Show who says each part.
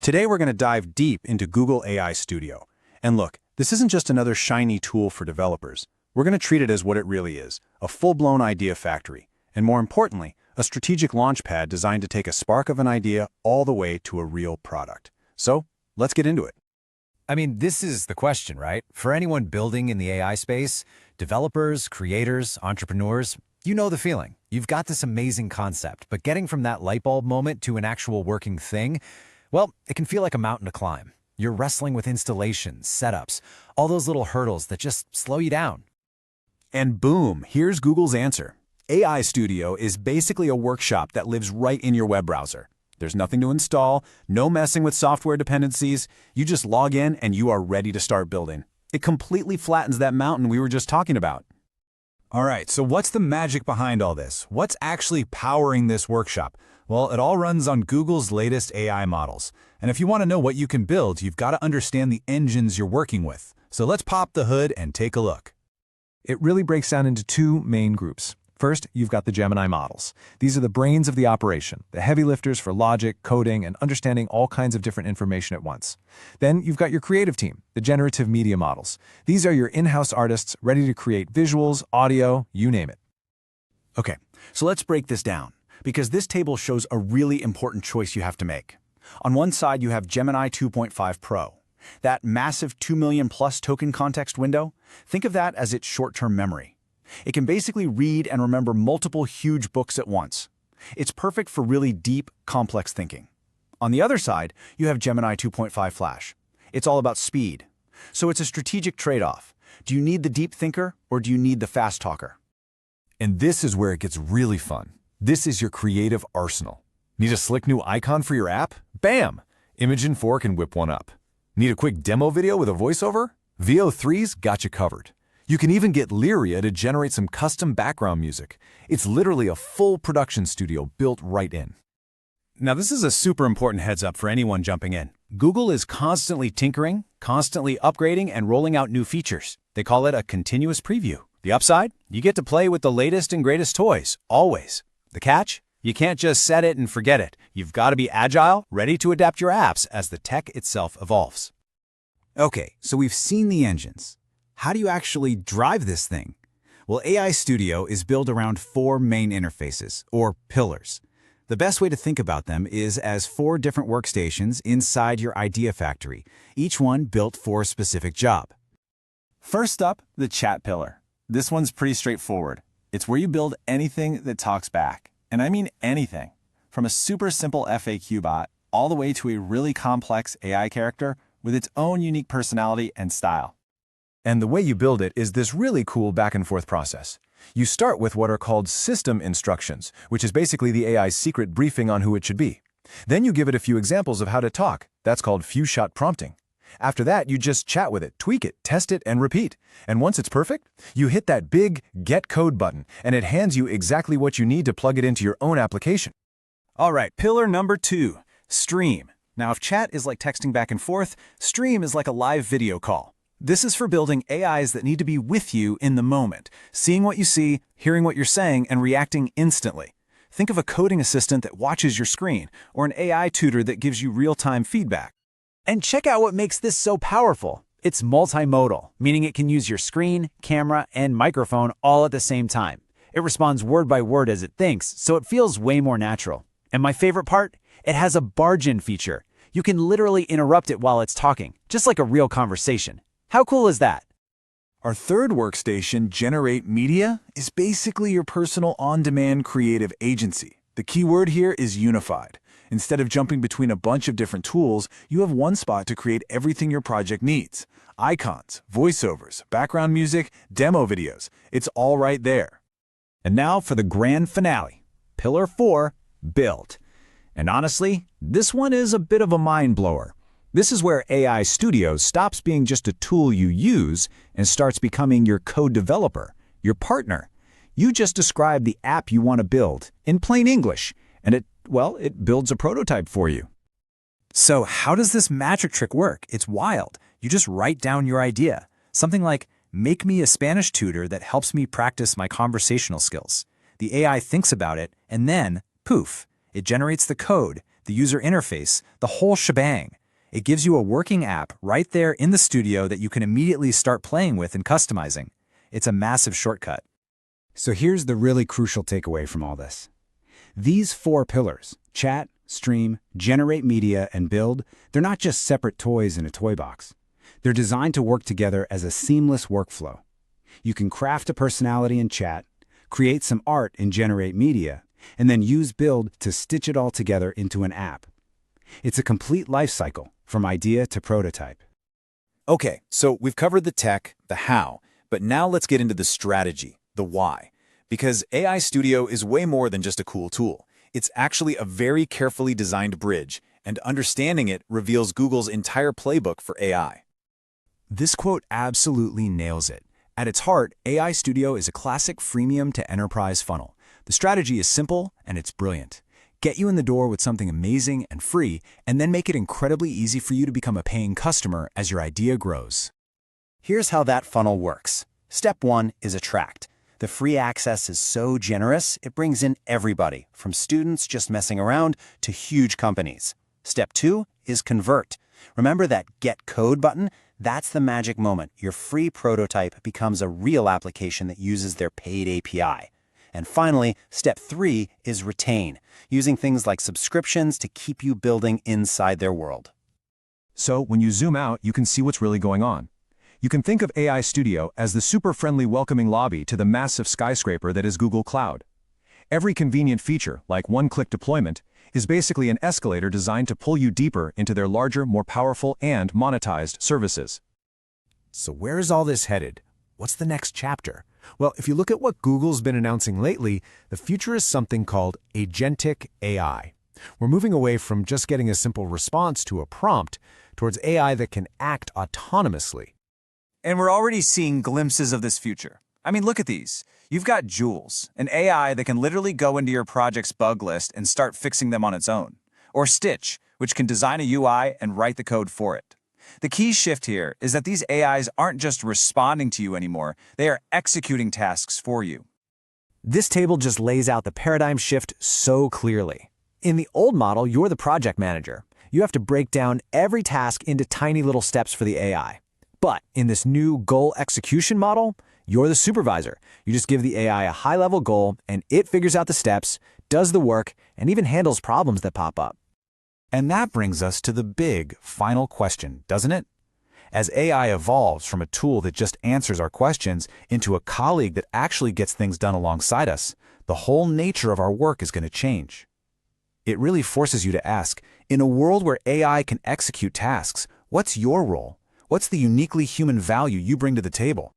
Speaker 1: Today we're going to dive deep into Google AI Studio. And look, this isn't just another shiny tool for developers. We're going to treat it as what it really is, a full-blown idea factory. And more importantly, a strategic launchpad designed to take a spark of an idea all the way to a real product. So, let's get into it.
Speaker 2: I mean, this is the question, right? For anyone building in the AI space, developers, creators, entrepreneurs, you know the feeling. You've got this amazing concept, but getting from that light bulb moment to an actual working thing, well, it can feel like a mountain to climb. You're wrestling with installations, setups, all those little hurdles that just slow you down.
Speaker 1: And boom, here's Google's answer. AI Studio is basically a workshop that lives right in your web browser. There's nothing to install, no messing with software dependencies. You just log in and you are ready to start building. It completely flattens that mountain we were just talking about.
Speaker 3: All right, so what's the magic behind all this? What's actually powering this workshop? Well, it all runs on Google's latest AI models. And if you want to know what you can build, you've got to understand the engines you're working with. So let's pop the hood and take a look.
Speaker 4: It really breaks down into two main groups. First, you've got the Gemini models. These are the brains of the operation, the heavy lifters for logic, coding, and understanding all kinds of different information at once. Then you've got your creative team, the generative media models. These are your in-house artists ready to create visuals, audio, you name it.
Speaker 1: Okay, so let's break this down, because this table shows a really important choice you have to make. On one side, you have Gemini 2.5 Pro. That massive 2 million plus token context window, think of that as its short-term memory. It can basically read and remember multiple huge books at once. It's perfect for really deep, complex thinking. On the other side, you have Gemini 2.5 Flash. It's all about speed. So it's a strategic trade-off. Do you need the deep thinker or do you need the fast talker?
Speaker 3: And this is where it gets really fun. This is your creative arsenal. Need a slick new icon for your app? Bam! Imogen 4 can whip one up. Need a quick demo video with a voiceover? VO3's got you covered. You can even get Lyria to generate some custom background music. It's literally a full production studio built right in.
Speaker 1: Now, this is a super important heads up for anyone jumping in. Google is constantly tinkering, constantly upgrading, and rolling out new features. They call it a continuous preview. The upside? You get to play with the latest and greatest toys, always. The catch? You can't just set it and forget it. You've got to be agile, ready to adapt your apps as the tech itself evolves.
Speaker 5: Okay, so we've seen the engines. How do you actually drive this thing? Well, AI Studio is built around four main interfaces, or pillars. The best way to think about them is as four different workstations inside your idea factory, each one built for a specific job.
Speaker 6: First up, the chat pillar. This one's pretty straightforward. It's where you build anything that talks back. And I mean anything. From a super simple FAQ bot all the way to a really complex AI character with its own unique personality and style.
Speaker 4: And the way you build it is this really cool back-and-forth process. You start with what are called system instructions, which is basically the AI's secret briefing on who it should be. Then you give it a few examples of how to talk. That's called few-shot prompting. After that, you just chat with it, tweak it, test it, and repeat. And once it's perfect, you hit that big Get Code button, and it hands you exactly what you need to plug it into your own application.
Speaker 6: All right, pillar number 2, Stream. Now, if chat is like texting back and forth, Stream is like a live video call. This is for building AIs that need to be with you in the moment, seeing what you see, hearing what you're saying, and reacting instantly. Think of a coding assistant that watches your screen, or an AI tutor that gives you real-time feedback.
Speaker 5: And check out what makes this so powerful. It's multimodal, meaning it can use your screen, camera, and microphone all at the same time. It responds word by word as it thinks, so it feels way more natural. And my favorite part? It has a barge-in feature. You can literally interrupt it while it's talking, just like a real conversation. How cool is that?
Speaker 3: Our third workstation, Generate Media, is basically your personal on-demand creative agency. The key word here is unified. Instead of jumping between a bunch of different tools, you have one spot to create everything your project needs. Icons, voiceovers, background music, demo videos. It's all right there.
Speaker 5: And now for the grand finale. Pillar 4, Build. And honestly, this one is a bit of a mind-blower. This is where AI Studio stops being just a tool you use and starts becoming your code developer, your partner. You just describe the app you want to build in plain English, and it builds a prototype for you.
Speaker 6: So how does this magic trick work? It's wild. You just write down your idea. Something like, make me a Spanish tutor that helps me practice my conversational skills. The AI thinks about it, and then, poof, it generates the code,
Speaker 2: the user interface, the whole shebang. It gives you a working app right there in the studio that you can immediately start playing with and customizing. It's a massive shortcut.
Speaker 5: So here's the really crucial takeaway from all this. These 4 pillars, chat, stream, generate media, and build, they're not just separate toys in a toy box. They're designed to work together as a seamless workflow. You can craft a personality in chat, create some art in generate media, and then use build to stitch it all together into an app. It's a complete life cycle, from idea to prototype.
Speaker 6: Okay, so we've covered the tech, the how, but now let's get into the strategy, the why. Because AI Studio is way more than just a cool tool. It's actually a very carefully designed bridge, and understanding it reveals Google's entire playbook for AI.
Speaker 1: This quote absolutely nails it. At its heart, AI Studio is a classic freemium to enterprise funnel. The strategy is simple and it's brilliant. Get you in the door with something amazing and free, and then make it incredibly easy for you to become a paying customer as your idea grows.
Speaker 7: Here's how that funnel works. Step 1 is attract. The free access is so generous, it brings in everybody, from students just messing around to huge companies. Step 2 is convert. Remember that Get Code button? That's the magic moment. Your free prototype becomes a real application that uses their paid API. And finally, step 3 is retain, using things like subscriptions to keep you building inside their world.
Speaker 4: So when you zoom out, you can see what's really going on. You can think of AI Studio as the super-friendly welcoming lobby to the massive skyscraper that is Google Cloud. Every convenient feature, like one-click deployment, is basically an escalator designed to pull you deeper into their larger, more powerful, and monetized services.
Speaker 2: So where is all this headed? What's the next chapter? Well, if you look at what Google's been announcing lately, the future is something called agentic AI. We're moving away from just getting a simple response to a prompt towards AI that can act autonomously.
Speaker 6: And we're already seeing glimpses of this future. I mean, look at these. You've got Jules, an AI that can literally go into your project's bug list and start fixing them on its own. Or Stitch, which can design a UI and write the code for it. The key shift here is that these AIs aren't just responding to you anymore, they are executing tasks for you.
Speaker 2: This table just lays out the paradigm shift so clearly. In the old model, you're the project manager. You have to break down every task into tiny little steps for the AI. But in this new goal execution model, you're the supervisor. You just give the AI a high-level goal, and it figures out the steps, does the work, and even handles problems that pop up.
Speaker 1: And that brings us to the big, final question, doesn't it? As AI evolves from a tool that just answers our questions into a colleague that actually gets things done alongside us, the whole nature of our work is going to change. It really forces you to ask, in a world where AI can execute tasks, what's your role? What's the uniquely human value you bring to the table?